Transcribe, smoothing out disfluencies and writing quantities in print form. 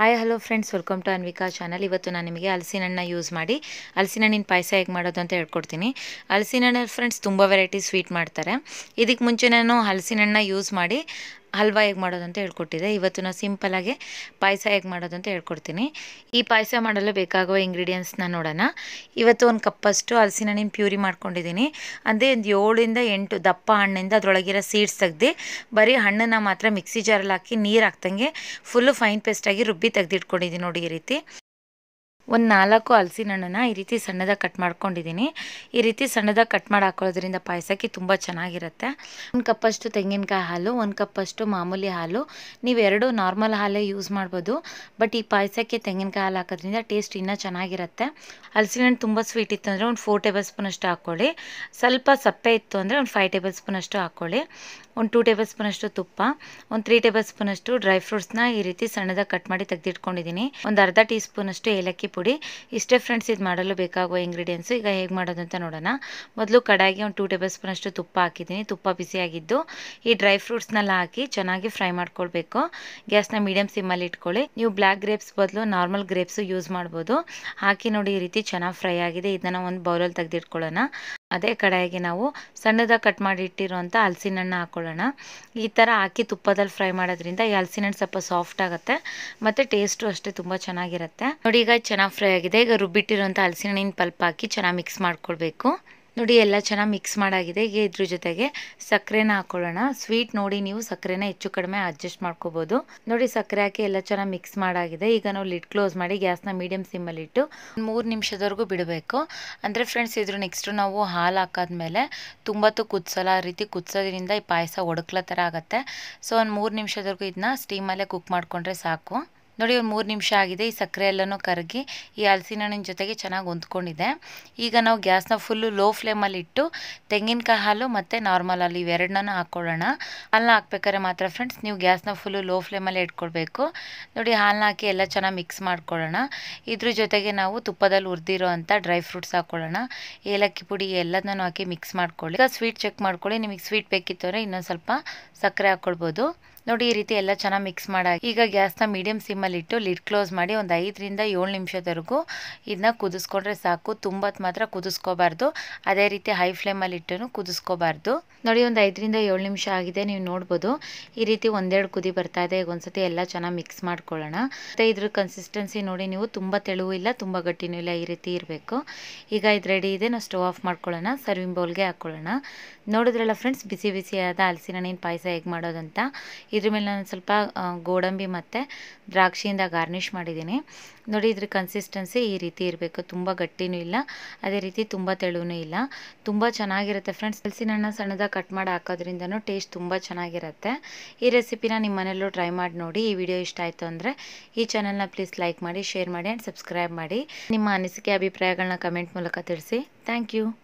Hi hello friends, welcome to Anvika channel. ಇವತ್ತು ನಾನು ನಿಮಗೆ ಹಲಸಿನ ಹಣ್ಣನ್ನ ಯೂಸ್ ಮಾಡಿ ಹಲಸಿನ ಹಣ್ಣಿನ ಪಾಯಸ ಹೇಗೆ ಮಾಡೋದು ಅಂತ ಹೇಳ್ಕೊಡ್ತೀನಿ. ಹಲಸಿನ ಹಣ್ಣಲ್ಲಿ ಫ್ರೆಂಡ್ಸ್ ತುಂಬ ವೆರೈಟಿ ಸ್ವೀಟ್ ಮಾಡ್ತಾರೆ. ಇದಕ್ಕೆ ಮುಂಚೆ ನಾನು ಹಲಸಿನ ಹಣ್ಣನ್ನ ಯೂಸ್ ಮಾಡಿ ಹಲ್ವಾ ಹೇಗೆ ಮಾಡೋದು ಅಂತ ಹೇಳ್ಕೊಟ್ಟಿದ್ದೆ. ಇವತ್ತು ನಾವು ಸಿಂಪಲಾಗಿ ಪಾಯಸ ಹೇಗೆ ಮಾಡೋದು ಅಂತ ಹೇಳ್ಕೊಡ್ತೀನಿ. ಈ ಪಾಯಸ ಮಾಡಲು ಬೇಕಾಗುವ ಇಂಗ್ರೀಡಿಯೆಂಟ್ಸ್ನ ನೋಡೋಣ. ಇವತ್ತು ಒಂದು ಕಪ್ಪಷ್ಟು ಹಲಸಿನ ಹಣ್ಣಿನ ಪ್ಯೂರಿ ಮಾಡ್ಕೊಂಡಿದ್ದೀನಿ. ಅಂದರೆ ಒಂದು 7-8 ದಪ್ಪ ಹಣ್ಣಿಂದ ಅದರೊಳಗಿರೋ ಸೀಡ್ಸ್ ತೆಗೆದು ಬರೀ ಹಣ್ಣನ್ನು ಮಾತ್ರ ಮಿಕ್ಸಿ ಜಾರಲ್ಲಿ ಹಾಕಿ ನೀರು ಹಾಕ್ದಂಗೆ ಫುಲ್ಲು ಫೈನ್ ಪೇಸ್ಟಾಗಿ ರುಬ್ಬಿ ತೆಗೆದಿಟ್ಕೊಂಡಿದ್ದೀನಿ. ನೋಡಿ, ಈ ರೀತಿ ಒಂದು 4 ಹಲಸಿನ ಹಣ್ಣನ್ನು ಈ ರೀತಿ ಸಣ್ಣದಾಗಿ ಕಟ್ ಮಾಡ್ಕೊಂಡಿದ್ದೀನಿ. ಈ ರೀತಿ ಸಣ್ಣದಾಗಿ ಕಟ್ ಮಾಡಿ ಹಾಕೊಳ್ಳೋದ್ರಿಂದ ಪಾಯಸಕ್ಕೆ ತುಂಬ ಚೆನ್ನಾಗಿರುತ್ತೆ. 1 ಕಪ್ಪಷ್ಟು ತೆಂಗಿನಕಾಯಿ ಹಾಲು, 1 ಕಪ್ಪಷ್ಟು ಮಾಮೂಲಿ ಹಾಲು. ನೀವು 2 ನಾರ್ಮಲ್ ಹಾಲೇ ಯೂಸ್ ಮಾಡ್ಬೋದು, ಬಟ್ ಈ ಪಾಯಸಕ್ಕೆ ತೆಂಗಿನಕಾಯಿ ಹಾಲು ಹಾಕೋದ್ರಿಂದ ಟೇಸ್ಟ್ ಇನ್ನೂ ಚೆನ್ನಾಗಿರುತ್ತೆ. ಹಲಸಿನ ಹಣ್ಣು ತುಂಬ ಸ್ವೀಟ್ ಇತ್ತು ಅಂದರೆ ಒಂದು 4 ಟೇಬಲ್ ಸ್ಪೂನಷ್ಟು ಹಾಕ್ಕೊಳ್ಳಿ. ಸ್ವಲ್ಪ ಸಪ್ಪೆ ಇತ್ತು ಅಂದರೆ ಒಂದು 5 ಟೇಬಲ್ ಸ್ಪೂನಷ್ಟು ಹಾಕ್ಕೊಳ್ಳಿ. ಒಂದು 2 ಟೇಬಲ್ ಸ್ಪೂನಷ್ಟು ತುಪ್ಪ, ಒಂದು 3 ಟೇಬಲ್ ಸ್ಪೂನಷ್ಟು ಡ್ರೈ ಫ್ರೂಟ್ಸ್ನ ಈ ರೀತಿ ಸಣ್ಣದಾಗಿ ಕಟ್ ಮಾಡಿ ತೆಗೆದಿಟ್ಕೊಂಡಿದ್ದೀನಿ. ಒಂದು ಅರ್ಧ ಟೀ ಸ್ಪೂನಷ್ಟು ಏಲಕ್ಕಿ ಪುಡಿ. ಇಷ್ಟೇ ಫ್ರೆಂಡ್ಸ್, ಇದು ಮಾಡಲು ಬೇಕಾಗುವ ಇಂಗ್ರೀಡಿಯೆಂಟ್ಸು. ಈಗ ಹೇಗೆ ಮಾಡೋದು ಅಂತ ನೋಡೋಣ. ಮೊದಲು ಕಡಾಯಿಗೆ ಒಂದು 2 ಟೇಬಲ್ ಸ್ಪೂನಷ್ಟು ತುಪ್ಪ ಹಾಕಿದ್ದೀನಿ. ತುಪ್ಪ ಬಿಸಿಯಾಗಿದ್ದು ಈ ಡ್ರೈ ಫ್ರೂಟ್ಸ್ನೆಲ್ಲ ಹಾಕಿ ಚೆನ್ನಾಗಿ ಫ್ರೈ ಮಾಡ್ಕೊಳ್ಬೇಕು. ಗ್ಯಾಸ್ನ ಮೀಡಿಯಮ್ ಸಿಮ್ಮಲ್ಲಿ ಇಟ್ಕೊಳ್ಳಿ. ನೀವು ಬ್ಲ್ಯಾಕ್ ಗ್ರೇಪ್ಸ್ ಬದಲು ನಾರ್ಮಲ್ ಗ್ರೇಪ್ಸು ಯೂಸ್ ಮಾಡ್ಬೋದು. ಹಾಕಿ ನೋಡಿ, ಈ ರೀತಿ ಚೆನ್ನಾಗಿ ಫ್ರೈ ಆಗಿದೆ. ಇದನ್ನು ಒಂದು ಬೌಲಲ್ಲಿ ತೆಗೆದಿಟ್ಕೊಳ್ಳೋಣ. ಅದೇ ಕಡಾಯಿಗೆ ನಾವು ಸಣ್ಣದಾಗಿ ಕಟ್ ಮಾಡಿ ಇಟ್ಟಿರುವಂಥ ಹಲಸಿನ ಹಣ್ಣು ಹಾಕ್ಕೊಳ್ಳೋಣ. ಈ ಥರ ಹಾಕಿ ತುಪ್ಪದಲ್ಲಿ ಫ್ರೈ ಮಾಡೋದ್ರಿಂದ ಈ ಹಲಸಿನ ಹಣ್ಣು ಸ್ವಲ್ಪ ಸಾಫ್ಟ್ ಆಗುತ್ತೆ ಮತ್ತು ಟೇಸ್ಟು ಅಷ್ಟೇ ತುಂಬ ಚೆನ್ನಾಗಿರುತ್ತೆ. ನೋಡಿ, ಈಗ ಚೆನ್ನಾಗಿ ಫ್ರೈ ಆಗಿದೆ. ಈಗ ರುಬ್ಬಿಟ್ಟಿರುವಂಥ ಹಲಸಿನ ಹಣ್ಣಿನ ಪಲ್ಪ್ ಹಾಕಿ ಚೆನ್ನಾಗಿ ಮಿಕ್ಸ್ ಮಾಡ್ಕೊಳ್ಬೇಕು. ನೋಡಿ, ಎಲ್ಲ ಚೆನ್ನಾಗಿ ಮಿಕ್ಸ್ ಮಾಡಾಗಿದೆ. ಈಗ ಇದ್ರ ಜೊತೆಗೆ ಸಕ್ಕರೆನ ಹಾಕ್ಕೊಳ್ಳೋಣ. ಸ್ವೀಟ್ ನೋಡಿ ನೀವು ಸಕ್ಕರೆನ ಹೆಚ್ಚು ಕಡಿಮೆ ಅಡ್ಜಸ್ಟ್ ಮಾಡ್ಕೋಬೋದು. ನೋಡಿ, ಸಕ್ಕರೆ ಹಾಕಿ ಎಲ್ಲ ಚೆನ್ನಾಗಿ ಮಿಕ್ಸ್ ಮಾಡಾಗಿದೆ. ಈಗ ನಾವು ಲಿಡ್ ಕ್ಲೋಸ್ ಮಾಡಿ ಗ್ಯಾಸ್ನ ಮೀಡಿಯಮ್ ಸಿಮ್ಮಲ್ಲಿ ಇಟ್ಟು 3 ನಿಮಿಷದವರೆಗೂ ಬಿಡಬೇಕು. ಅಂದರೆ ಫ್ರೆಂಡ್ಸ್, ಇದ್ರ ನೆಕ್ಸ್ಟು ನಾವು ಹಾಲು ಹಾಕಾದ್ಮೇಲೆ ತುಂಬ ಕುದಿಸಲ್ಲ. ಆ ರೀತಿ ಕುದಿಸೋದ್ರಿಂದ ಈ ಪಾಯಸ ಒಡಕ್ಲ ಥರ ಆಗುತ್ತೆ. ಸೊ ಒಂದು 3 ನಿಮಿಷದವರೆಗೂ ಇದನ್ನ ಸ್ಟೀಮಲ್ಲೇ ಕುಕ್ ಮಾಡಿಕೊಂಡ್ರೆ ಸಾಕು. ನೋಡಿ, ಒಂದು 3 ನಿಮಿಷ ಆಗಿದೆ. ಈ ಸಕ್ಕರೆ ಎಲ್ಲನೂ ಕರಗಿ ಈ ಹಲಸಿನ ಹಣ್ಣಿನ ಜೊತೆಗೆ ಚೆನ್ನಾಗಿ ಹೊಂದ್ಕೊಂಡಿದೆ. ಈಗ ನಾವು ಗ್ಯಾಸ್ನ ಫುಲ್ಲು ಲೋ ಫ್ಲೇಮಲ್ಲಿ ಇಟ್ಟು ತೆಂಗಿನಕಾಯಿ ಹಾಲು ಮತ್ತು ನಾರ್ಮಲ್ ಹಾಲು ಇವೆರಡನ್ನೂ ಹಾಕ್ಕೊಳ್ಳೋಣ. ಹಾಲನ್ನ ಹಾಕ್ಬೇಕಾದ್ರೆ ಮಾತ್ರ ಫ್ರೆಂಡ್ಸ್ ನೀವು ಗ್ಯಾಸ್ನ ಫುಲ್ಲು ಲೋ ಫ್ಲೇಮಲ್ಲೇ ಇಟ್ಕೊಳ್ಬೇಕು. ನೋಡಿ, ಹಾಲನ್ನ ಹಾಕಿ ಎಲ್ಲ ಚೆನ್ನಾಗಿ ಮಿಕ್ಸ್ ಮಾಡ್ಕೊಳ್ಳೋಣ. ಇದ್ರ ಜೊತೆಗೆ ನಾವು ತುಪ್ಪದಲ್ಲಿ ಹುರಿದಿರೋ ಅಂಥ ಡ್ರೈ ಫ್ರೂಟ್ಸ್ ಹಾಕ್ಕೊಳ್ಳೋಣ. ಏಲಕ್ಕಿ ಪುಡಿ ಎಲ್ಲದನ್ನೂ ಹಾಕಿ ಮಿಕ್ಸ್ ಮಾಡ್ಕೊಳ್ಳಿ. ಈಗ ಸ್ವೀಟ್ ಚೆಕ್ ಮಾಡ್ಕೊಳ್ಳಿ. ನಿಮಗೆ ಸ್ವೀಟ್ ಬೇಕಿತ್ತು ಅಂದರೆ ಇನ್ನೊಂದು ಸ್ವಲ್ಪ ಸಕ್ಕರೆ ಹಾಕ್ಕೊಳ್ಬೋದು. ನೋಡಿ, ಈ ರೀತಿ ಎಲ್ಲ ಚೆನ್ನಾಗಿ ಮಿಕ್ಸ್ ಮಾಡಿ ಈಗ ಗ್ಯಾಸ್ನ ಮೀಡಿಯಮ್ ಸಿಮ್ಮಲ್ಲಿ ಇಟ್ಟು ಲಿಡ್ ಕ್ಲೋಸ್ ಮಾಡಿ ಒಂದು 5-7 ನಿಮಿಷದವರೆಗೂ ಇದನ್ನ ಕುದಿಸ್ಕೊಂಡ್ರೆ ಸಾಕು. ತುಂಬ ಮಾತ್ರ ಕುದಿಸ್ಕೋಬಾರ್ದು. ಅದೇ ರೀತಿ ಹೈ ಫ್ಲೇಮಲ್ಲಿ ಇಟ್ಟು ಕುದಿಸ್ಕೋಬಾರ್ದು. ನೋಡಿ, ಒಂದು 5-7 ನಿಮಿಷ ಆಗಿದೆ. ನೀವು ನೋಡ್ಬೋದು ಈ ರೀತಿ 1-2 ಕುದಿ ಬರ್ತಾ ಇದೆ. ಈಗ ಒಂದ್ಸತಿ ಎಲ್ಲ ಚೆನ್ನಾಗಿ ಮಿಕ್ಸ್ ಮಾಡ್ಕೊಳ್ಳೋಣ. ಮತ್ತು ಇದ್ರ ಕನ್ಸಿಸ್ಟೆನ್ಸಿ ನೋಡಿ ನೀವು, ತುಂಬ ತೆಳುವೂ ಇಲ್ಲ ತುಂಬ ಗಟ್ಟಿನೂ ಇಲ್ಲ, ಈ ರೀತಿ ಇರಬೇಕು. ಈಗ ಇದು ರೆಡಿ ಇದೆ. ನಾವು ಸ್ಟವ್ ಆಫ್ ಮಾಡ್ಕೊಳ್ಳೋಣ. ಸರ್ವಿಂಗ್ ಬೌಲ್ಗೆ ಹಾಕ್ಕೊಳ್ಳೋಣ. ನೋಡಿದ್ರಲ್ಲ ಫ್ರೆಂಡ್ಸ್, ಬಿಸಿ ಬಿಸಿಯಾದ ಹಲಸಿನ ಹಣ್ಣಿನ ಪಾಯಸ ಹೇಗೆ ಮಾಡೋದಂತ. ಇದ್ರ ಮೇಲೆ ನಾನು ಸ್ವಲ್ಪ ಗೋಡಂಬಿ ಮತ್ತು ದ್ರಾಕ್ಷಿಯಿಂದ ಗಾರ್ನಿಷ್ ಮಾಡಿದ್ದೀನಿ. ನೋಡಿ, ಇದ್ರ ಕನ್ಸಿಸ್ಟೆನ್ಸಿ ಈ ರೀತಿ ಇರಬೇಕು. ತುಂಬ ಗಟ್ಟಿನೂ ಇಲ್ಲ, ಅದೇ ರೀತಿ ತುಂಬ ತೆಳುವೂ ಇಲ್ಲ. ತುಂಬ ಚೆನ್ನಾಗಿರುತ್ತೆ ಫ್ರೆಂಡ್ಸ್. ಹಲಸಿನ ಹಣ್ಣು ಸಣ್ಣದಾಗಿ ಕಟ್ ಮಾಡಿ ಹಾಕೋದ್ರಿಂದನೂ ಟೇಸ್ಟ್ ತುಂಬ ಚೆನ್ನಾಗಿರುತ್ತೆ. ಈ ರೆಸಿಪಿನ ನಿಮ್ಮ ಮನೆಯಲ್ಲೂ ಟ್ರೈ ಮಾಡಿ ನೋಡಿ. ಈ ವಿಡಿಯೋ ಇಷ್ಟ ಆಯಿತು ಅಂದರೆ ಈ ಚಾನಲ್ನ ಪ್ಲೀಸ್ ಲೈಕ್ ಮಾಡಿ, ಶೇರ್ ಮಾಡಿ ಆ್ಯಂಡ್ ಸಬ್ಸ್ಕ್ರೈಬ್ ಮಾಡಿ. ನಿಮ್ಮ ಅನಿಸಿಕೆ ಅಭಿಪ್ರಾಯಗಳನ್ನ ಕಮೆಂಟ್ ಮೂಲಕ ತಿಳಿಸಿ. Thank you.